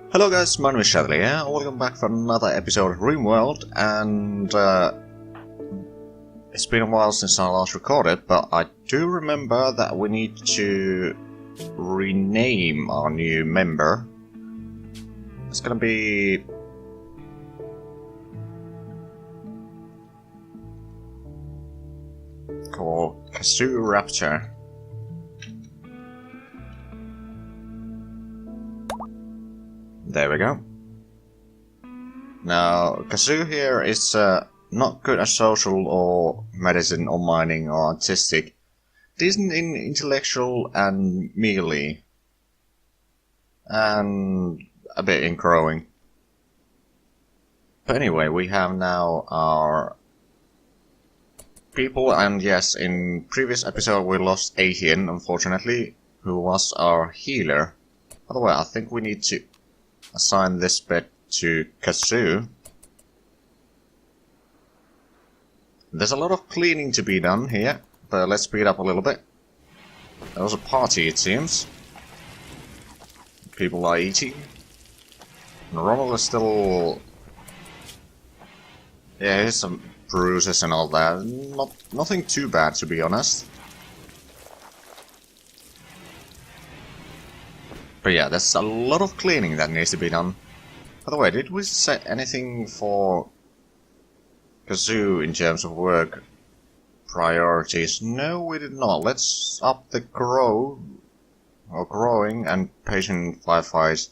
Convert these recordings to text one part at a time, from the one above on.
Hello guys, my name is Zhatelier, welcome back for another episode of RimWorld, and it's been a while since I last recorded, but I do remember that we need to rename our new member. It's gonna be... called Kazoo Raptor. There we go. Now, Kazoo here is not good at social or medicine or mining or artistic. Decent in intellectual and melee. And a bit in growing. But anyway, we have now our people, and yes, in previous episode we lost Hygiene, unfortunately, who was our healer. By the way, I think we need to assign this bit to Kazoo. There's a lot of cleaning to be done here, but let's speed up a little bit. There was a party, it seems. People are eating. And Rommel is still... yeah, here's some bruises and all that. Nothing too bad, to be honest. But yeah, there's a lot of cleaning that needs to be done. By the way, did we set anything for Kazoo in terms of work priorities? No, we did not. Let's up the growing and patient firefighters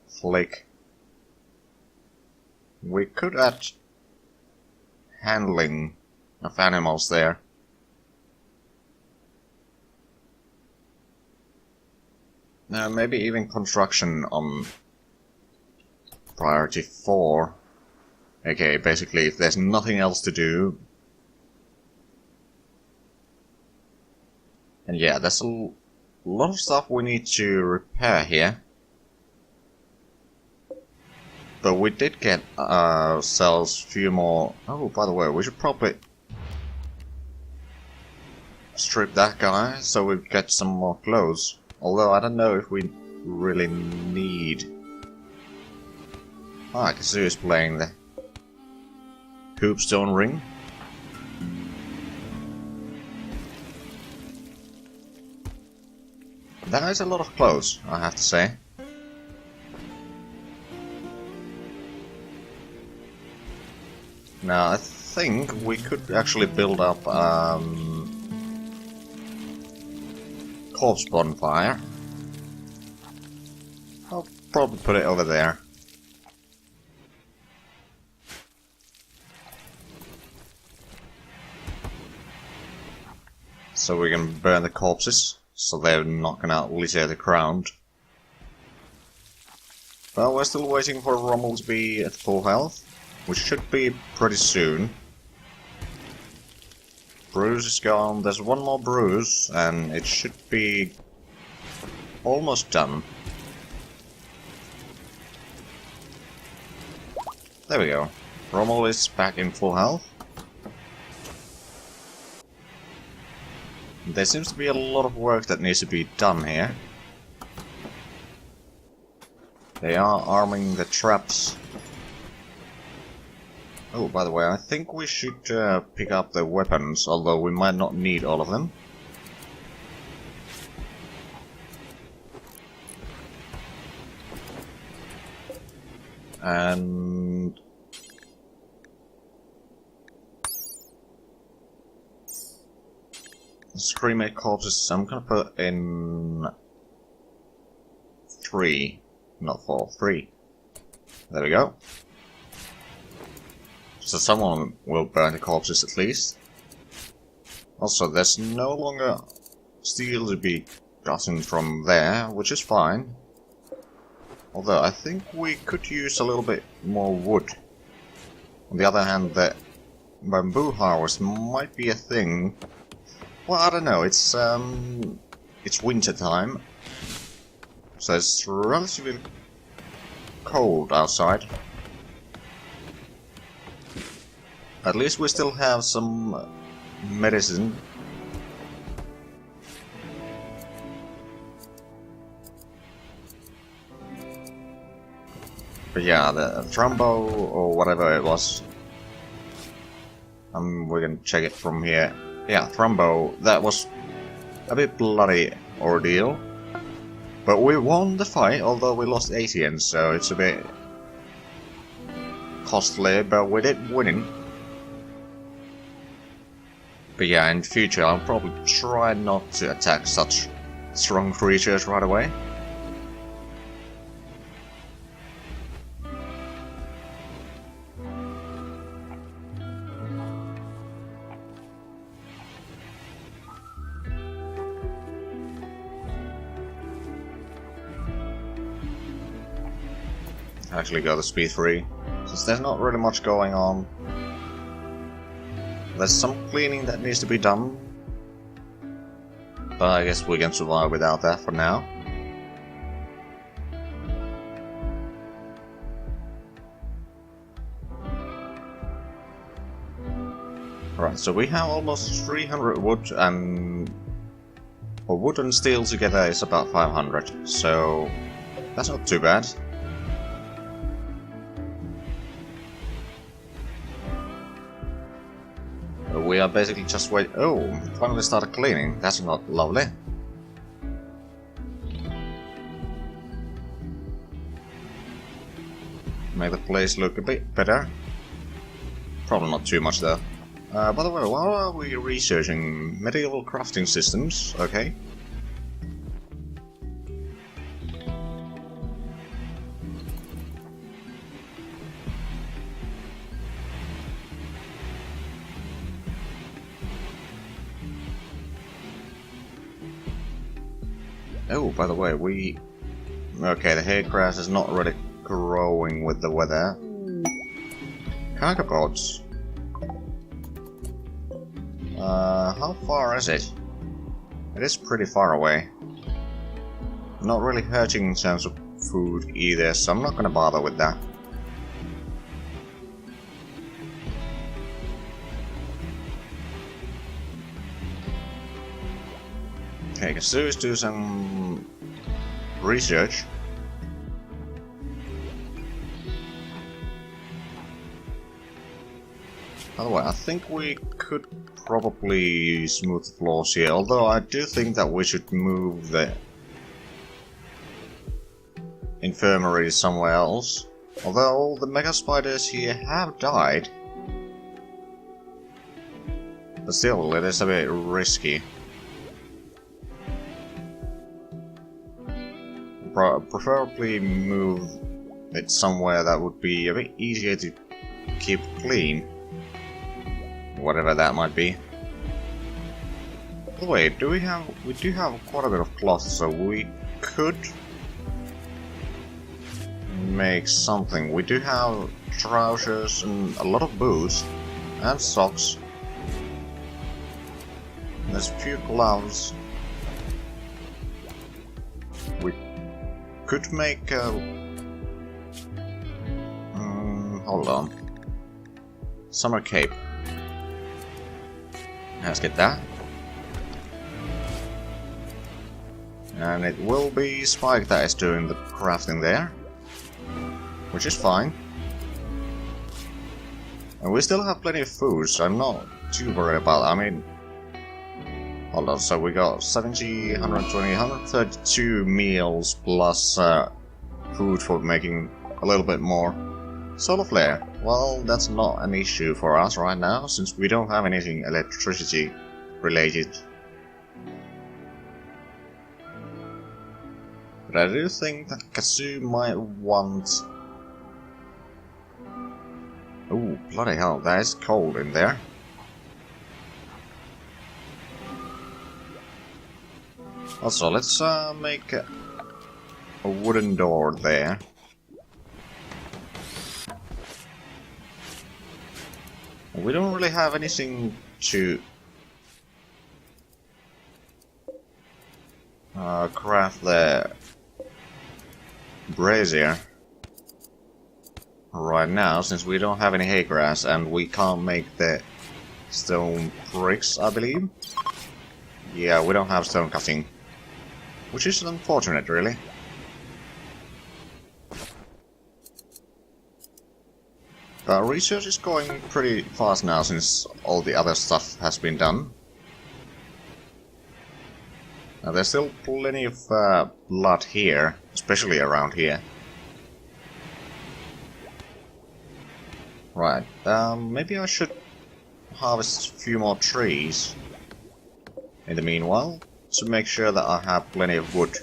flick. We could add handling of animals there. Maybe even construction on priority 4. Okay, basically if there's nothing else to do. And yeah, there's a lot of stuff we need to repair here. But we did get ourselves a few more... oh, by the way, we should probably strip that guy so we get some more clothes. Although I don't know if we really need... ah, Kazoo is playing the Hoopstone ring. That is a lot of clothes, I have to say. Now, I think we could actually build up corpse bonfire. I'll probably put it over there. So we can burn the corpses, so they're not gonna litter the ground. Well, we're still waiting for Rommel to be at full health, which should be pretty soon. Bruise is gone, there's one more bruise, and it should be almost done. There we go. Rommel is back in full health. There seems to be a lot of work that needs to be done here. They are arming the traps. Oh, by the way, I think we should pick up the weapons, although we might not need all of them. And... cremate corpses, I'm gonna put in 3, not 4, 3. There we go. So someone will burn the corpses at least. Also, there's no longer steel to be gotten from there, which is fine. Although I think we could use a little bit more wood. On the other hand, the bamboo harvest might be a thing. Well, I don't know, it's winter time. So it's relatively cold outside. At least we still have some medicine. But yeah, the Trumbo, or whatever it was. We can check it from here. Yeah, Trumbo, that was a bit bloody ordeal. But we won the fight, although we lost ATN, so it's a bit costly, but we did win. But yeah, in the future I'll probably try not to attack such strong creatures right away. Actually go to speed 3, since there's not really much going on. There's some cleaning that needs to be done, but I guess we can survive without that for now. Right, so we have almost 300 wood, and wood and steel together is about 500, so that's not too bad. We are basically just wait. Oh, finally started cleaning. That's not lovely. Make the place look a bit better. Probably not too much though. By the way, while are we researching medieval crafting systems? Okay. Oh, by the way, okay, the hair grass is not really growing with the weather. Cargo boats. How far is it? It is pretty far away. Not really hurting in terms of food either, so I'm not gonna bother with that. Okay, let's do some research. By the way, I think we could probably smooth the floors here, although I do think that we should move the infirmary somewhere else. Although all the mega spiders here have died. But still, it is a bit risky. Preferably move it somewhere that would be a bit easier to keep clean. Whatever that might be. By the way, we do have quite a bit of cloth, so we could make something. We do have trousers and a lot of boots and socks. There's a few gloves. We could make hold on. Summer cape. Let's get that. And it will be Spike that is doing the crafting there, which is fine. And we still have plenty of food, so I'm not too worried about it. I mean, hold on, so we got 70, 120, 132 meals plus food for making a little bit more. Solar flare. Well, that's not an issue for us right now, since we don't have anything electricity related. But I do think that Kazoo might want... Oh, bloody hell, that is cold in there. Also, let's make a wooden door there. We don't really have anything to craft the brazier right now, since we don't have any hay grass and we can't make the stone bricks, I believe. Yeah, we don't have stone cutting, which is unfortunate, really. Research is going pretty fast now since all the other stuff has been done. Now, there's still plenty of blood here, especially around here. Right, maybe I should harvest a few more trees in the meanwhile, to make sure that I have plenty of wood.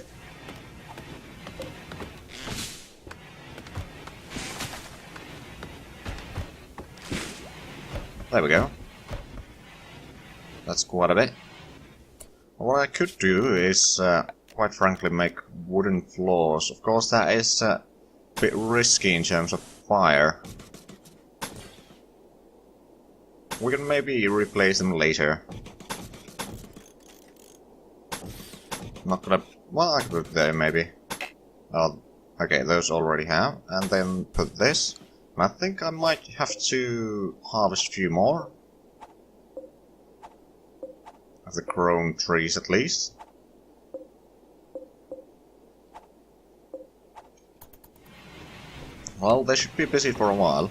There we go. That's quite a bit. What I could do is, quite frankly, make wooden floors. Of course, that is a bit risky in terms of fire. We can maybe replace them later. Not gonna... well, I could put there maybe. Okay, those already have. And then put this. I think I might have to harvest a few more. Of the chrome trees at least. Well, they should be busy for a while.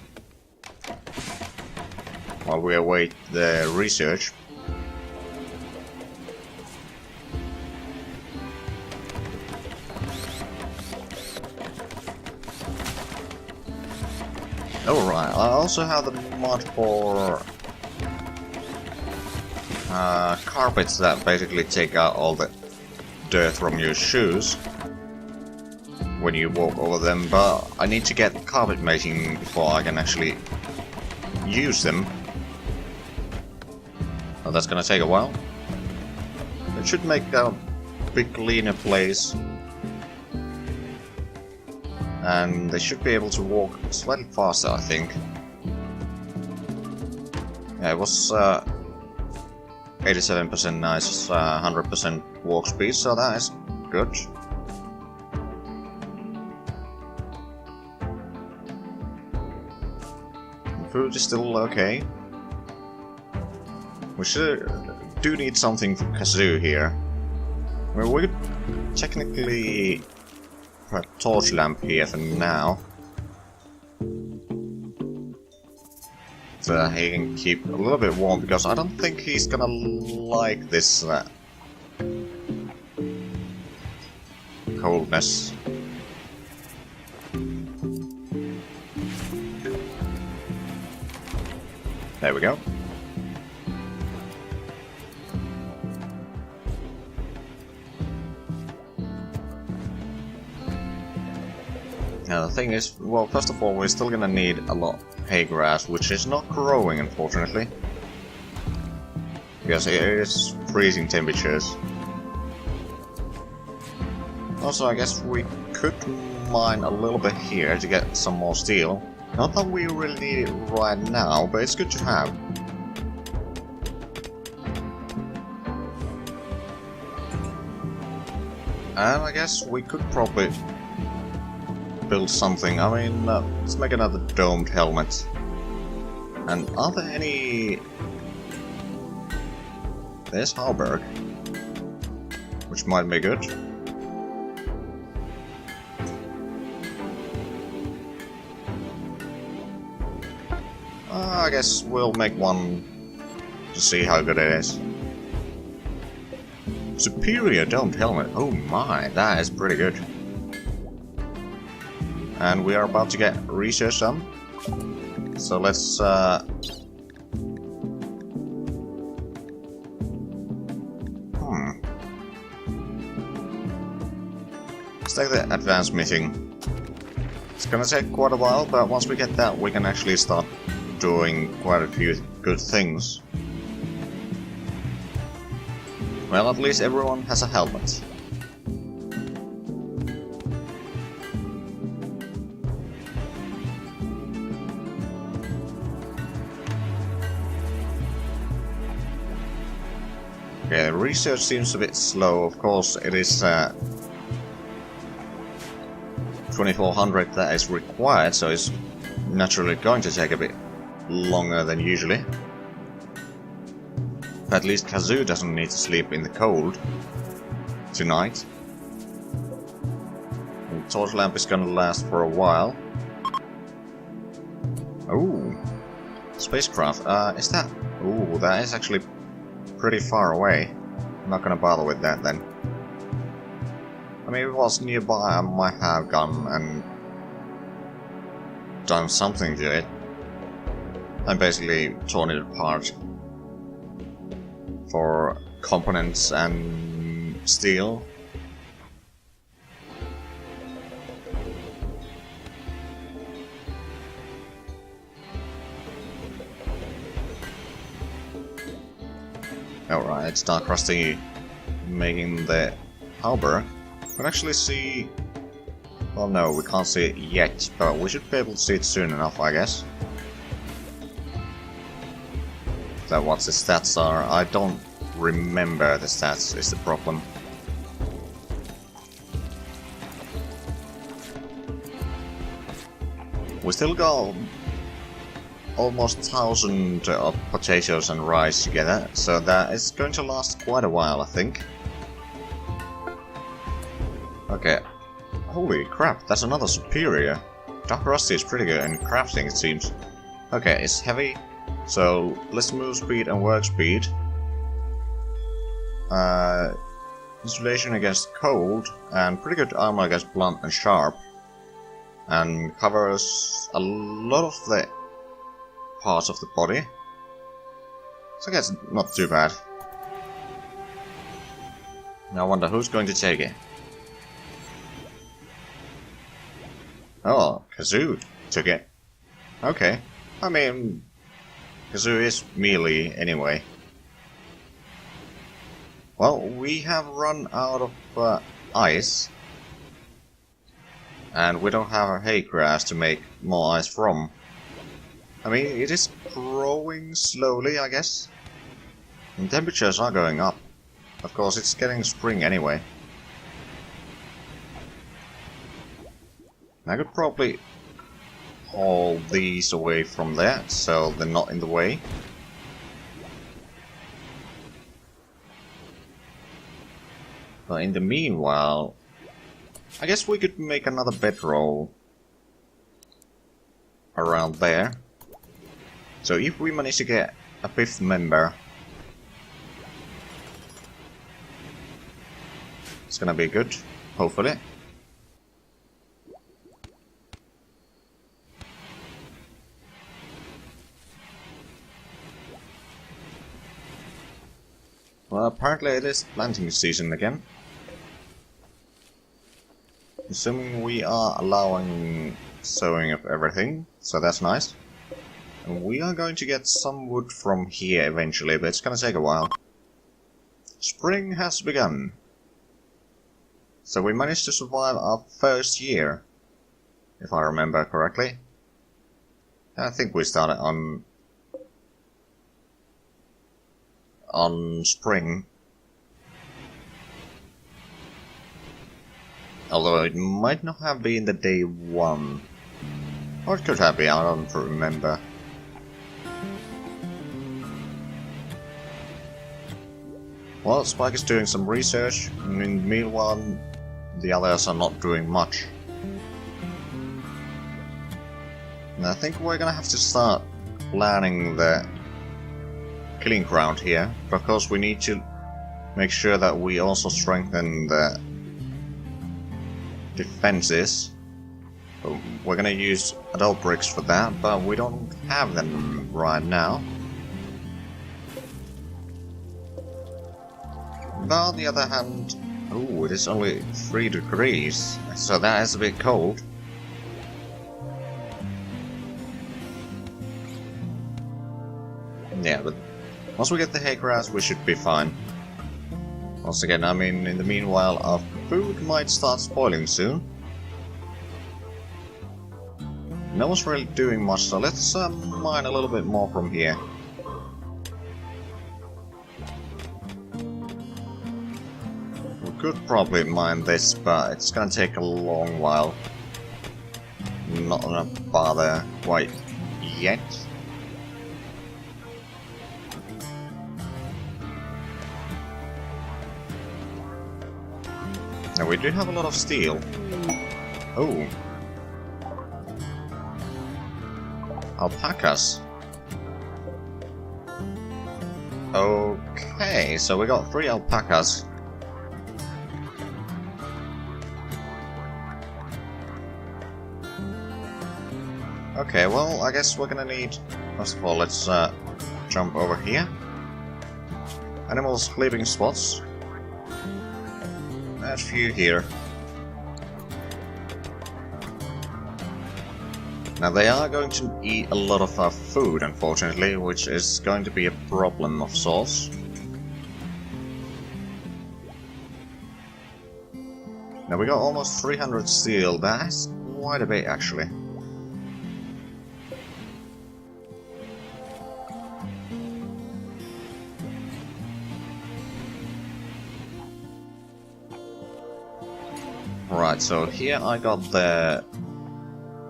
While we await the research. Alright, I also have the mod for carpets that basically take out all the dirt from your shoes when you walk over them, but I need to get carpet mating before I can actually use them. Oh, that's gonna take a while. It should make a big cleaner place. And they should be able to walk slightly faster, I think. Yeah, it was 87% nice, 100% walk speed, so that is good. The food is still okay. We do need something for Kazoo here. Well, we could technically put a torch lamp here for now. So he can keep a little bit warm, because I don't think he's gonna like this coldness. There we go. Now the thing is, well, first of all, we're still gonna need a lot of hay grass, which is not growing, unfortunately. Because it is freezing temperatures. Also, I guess we could mine a little bit here to get some more steel. Not that we really need it right now, but it's good to have. And I guess we could probably build something. I mean, let's make another domed helmet. And are there any... There's Halberg, which might be good. I guess we'll make one to see how good it is. Superior domed helmet. Oh my, that is pretty good. And we are about to get research done. So let's let's take the advanced meeting. It's gonna take quite a while, but once we get that, we can actually start doing quite a few good things. Well, at least everyone has a helmet. Okay, research seems a bit slow. Of course, it is 2400 that is required, so it's naturally going to take a bit longer than usually. But at least Kazoo doesn't need to sleep in the cold tonight. And the torch lamp is gonna last for a while. Ooh. Spacecraft. Is that... Ooh, that is actually pretty far away. I'm not gonna bother with that then. I mean, if it was nearby, I might have gone and done something to it. And basically torn it apart for components and steel. Alright, it's Dark Rusty making the halberd. We can actually see... Well, no, we can't see it yet, but we should be able to see it soon enough, I guess. That what the stats are. I don't remember the stats, is the problem. We still got almost 1,000 of potatoes and rice together, so that is going to last quite a while, I think. Okay. Holy crap, that's another superior. Dark Rusty is pretty good in crafting, it seems. Okay, it's heavy, so let's move speed and work speed. Insulation against cold, and pretty good armor against blunt and sharp. And covers a lot of the parts of the body. So I guess not too bad. Now I wonder who's going to take it. Oh, Kazoo took it. Okay. I mean, Kazoo is melee anyway. Well, we have run out of ice. And we don't have a hay grass to make more ice from. I mean, it is growing slowly, I guess. And temperatures are going up. Of course, it's getting spring anyway. I could probably haul these away from there, so they're not in the way. But in the meanwhile, I guess we could make another bedroll around there. So if we manage to get a 5th member, it's gonna be good, hopefully. Well, apparently it is planting season again. Assuming we are allowing sowing of everything, so that's nice. And we are going to get some wood from here eventually, but it's gonna take a while. Spring has begun. So we managed to survive our first year, if I remember correctly. I think we started on spring. Although it might not have been the day 1. Or it could have been, I don't remember. Well, Spike is doing some research, and in the meanwhile, the others are not doing much. And I think we're gonna have to start planning the killing ground here, but of course we need to make sure that we also strengthen the defenses. So we're gonna use adult bricks for that, but we don't have them right now. But on the other hand, oh, it is only 3 degrees, so that is a bit cold. Yeah, but once we get the hay grass, we should be fine. Once again, I mean, in the meanwhile, our food might start spoiling soon. No one's really doing much, so let's mine a little bit more from here. We could probably mine this, but it's gonna take a long while. Not gonna bother quite yet. Now we do have a lot of steel. Oh. Alpacas. Okay, so we got 3 alpacas. Okay, well, I guess we're gonna need... First of all, let's jump over here. Animal sleeping spots. A few here. Now they are going to eat a lot of our food, unfortunately, which is going to be a problem of sorts. Now we got almost 300 steel. That's quite a bit, actually. Right, so here I got the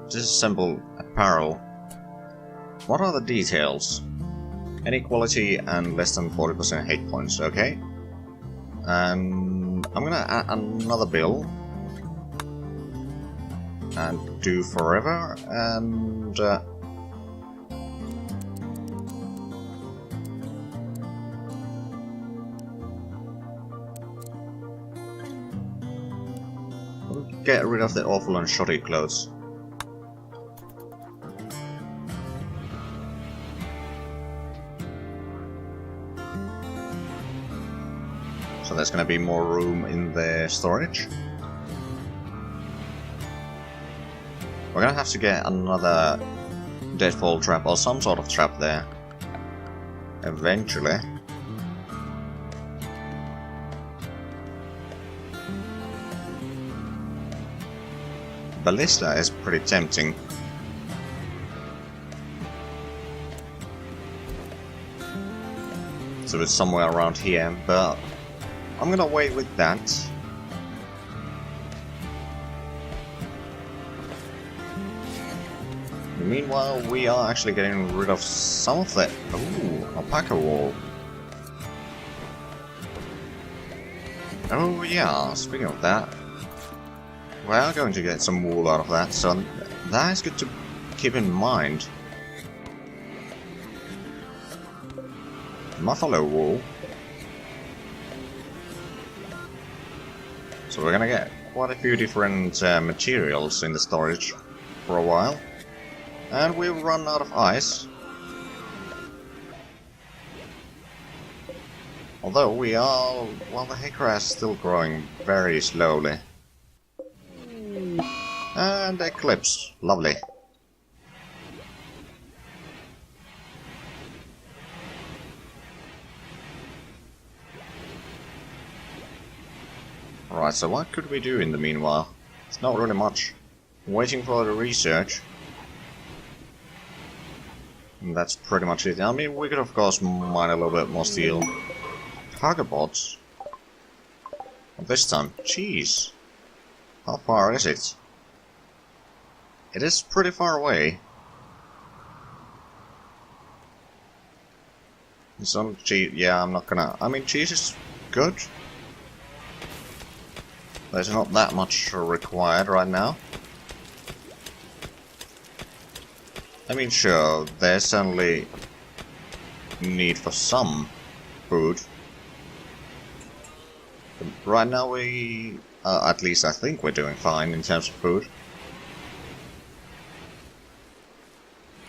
disassembled apparel. What are the details? Any quality and less than 40% hit points, okay. And I'm gonna add another bill. And do forever, and... get rid of the awful and shoddy clothes. So there's gonna be more room in the storage. We're gonna have to get another deadfall trap or some sort of trap there. Eventually. Ballista is pretty tempting. So it's somewhere around here, but I'm gonna wait with that. Meanwhile, we are actually getting rid of some of the... Ooh, alpaca wool. Oh yeah, speaking of that, we are going to get some wool out of that, so that is good to keep in mind. Buffalo wool. So we're gonna get quite a few different materials in the storage for a while. And we've run out of ice. Although we are... well, the hay grass is still growing very slowly. And eclipse. Lovely. Right, so what could we do in the meanwhile? It's not really much. Waiting for the research. And that's pretty much it. I mean, we could of course mine a little bit more steel. Cargo bots. This time, jeez. How far is it? It is pretty far away. It's on cheese. Yeah, I'm not gonna... I mean, cheese is good. There's not that much required right now. I mean, sure, there's certainly need for some food. But right now we... at least I think we're doing fine in terms of food.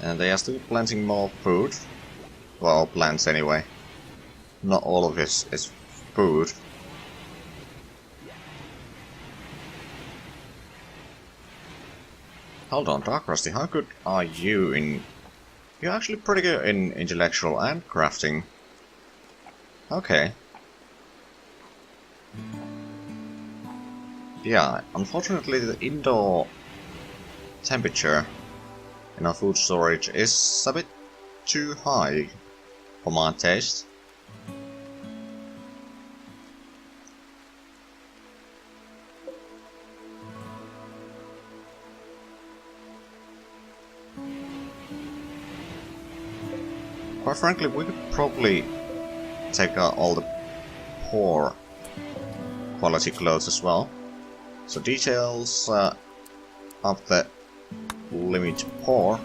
And they are still planting more food. Well, plants anyway. Not all of this is food. Hold on, Dark Rusty, how good are you in... You're actually pretty good in intellectual and crafting. Okay. Yeah, unfortunately the indoor temperature in our food storage is a bit too high for my taste. Quite frankly, we could probably take out all the poor quality clothes as well. So details of the limit poor.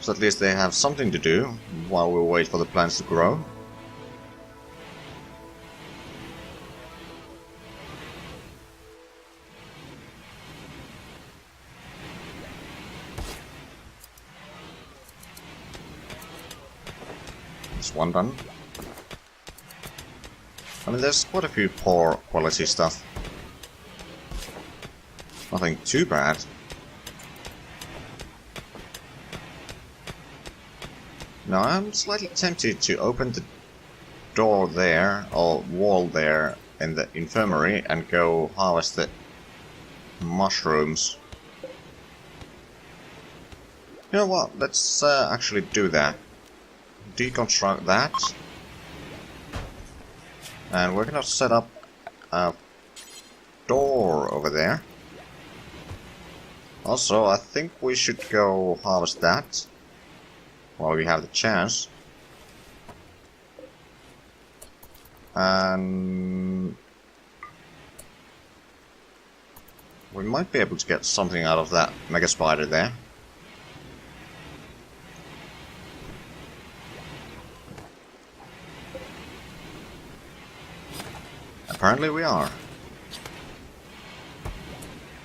So at least they have something to do while we wait for the plants to grow. That's one done. I mean, there's quite a few poor quality stuff. Nothing too bad. Now I'm slightly tempted to open the door there, or wall there, in the infirmary and go harvest the mushrooms. You know what, let's actually do that. Deconstruct that. And we're gonna set up a door over there. Also, I think we should go harvest that while we have the chance. And we might be able to get something out of that mega spider there. Apparently we are.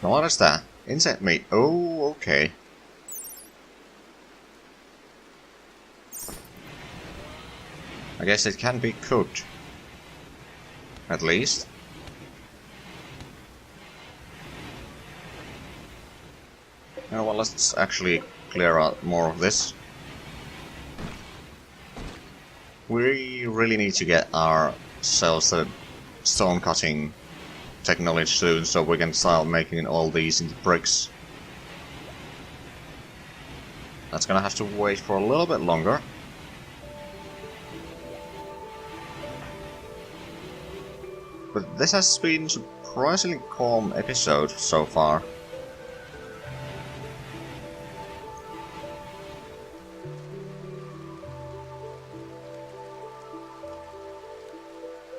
Now what is that? Insect meat. Oh, okay. I guess it can be cooked. At least. Now, well, let's actually clear out more of this. We really need to get ourselves the stone cutting technology soon, so we can start making all these into bricks. That's gonna have to wait for a little bit longer. But this has been a surprisingly calm episode so far.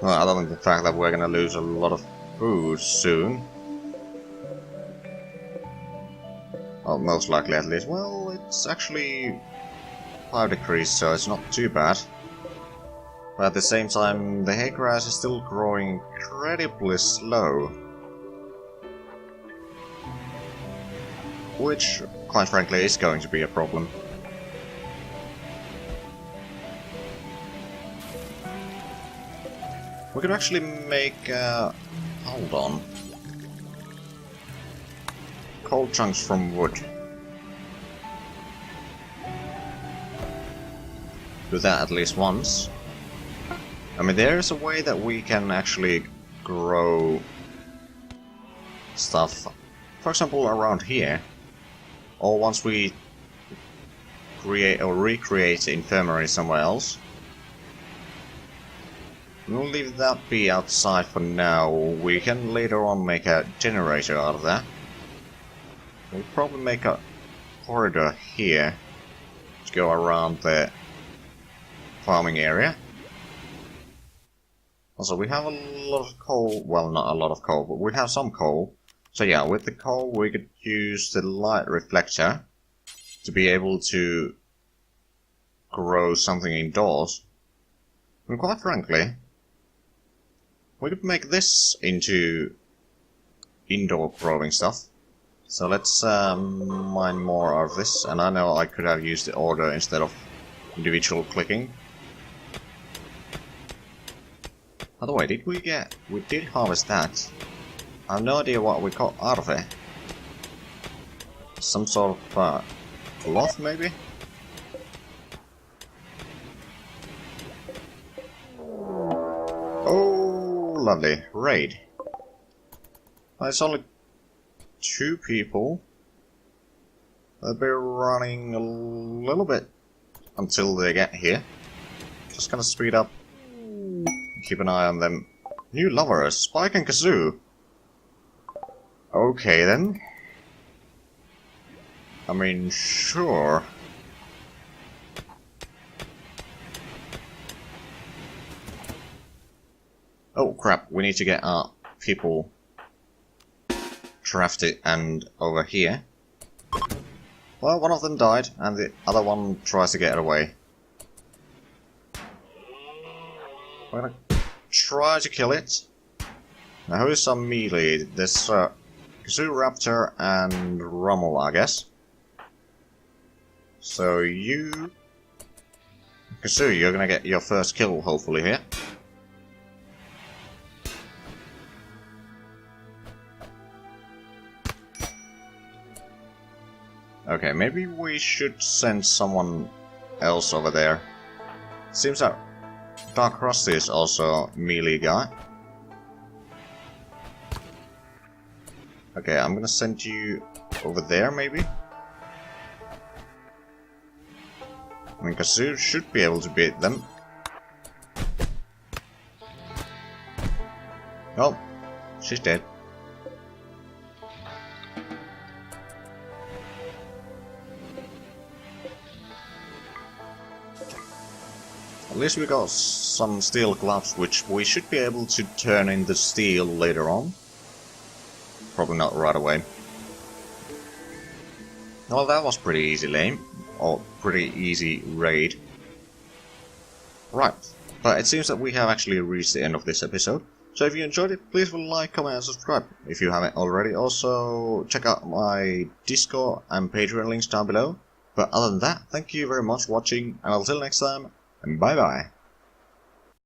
Well, other than the fact that we're gonna lose a lot of food soon. Well, most likely at least. Well, it's actually 5 degrees, so it's not too bad. But at the same time, the hay grass is still growing incredibly slow. Which, quite frankly, is going to be a problem. We could actually make, hold on. Coal chunks from wood. Do that at least once. I mean, there's a way that we can actually grow stuff, for example, around here. Or once we create or recreate the infirmary somewhere else. We'll leave that be outside for now. We can later on make a generator out of that. We'll probably make a corridor here to go around the farming area. Also, we have a lot of coal. Well, not a lot of coal, but we have some coal. So yeah, with the coal we could use the light reflector to be able to grow something indoors. And quite frankly, we could make this into indoor growing stuff. So let's mine more of this. And I know I could have used the order instead of individual clicking. By the way, did we get... we did harvest that. I have no idea what we got out of it. Some sort of cloth, maybe? Oh, lovely. Raid. It's only 2 people. They'll be running a little bit until they get here. Just gonna speed up. Keep an eye on them. New lovers, Spike and Kazoo. Okay then. I mean, sure. Oh crap, we need to get our people drafted and over here. Well, one of them died, and the other one tries to get away. We're gonna try to kill it. Now, who is some melee? There's Kazoo, Raptor, and Rommel, I guess. So you... Kazoo, you're gonna get your first kill, hopefully, here. Okay, maybe we should send someone else over there. Seems that Dark Rusty is also a melee guy. Okay, I'm gonna send you over there, maybe? I mean, Kazoo should be able to beat them. Oh, she's dead. At least we got some steel gloves, which we should be able to turn into steel later on. Probably not right away. Well, that was pretty easy lane, or pretty easy raid. Right, but it seems that we have actually reached the end of this episode. So if you enjoyed it, please like, comment and subscribe. If you haven't already, also check out my Discord and Patreon links down below. But other than that, thank you very much for watching, and until next time, and bye bye.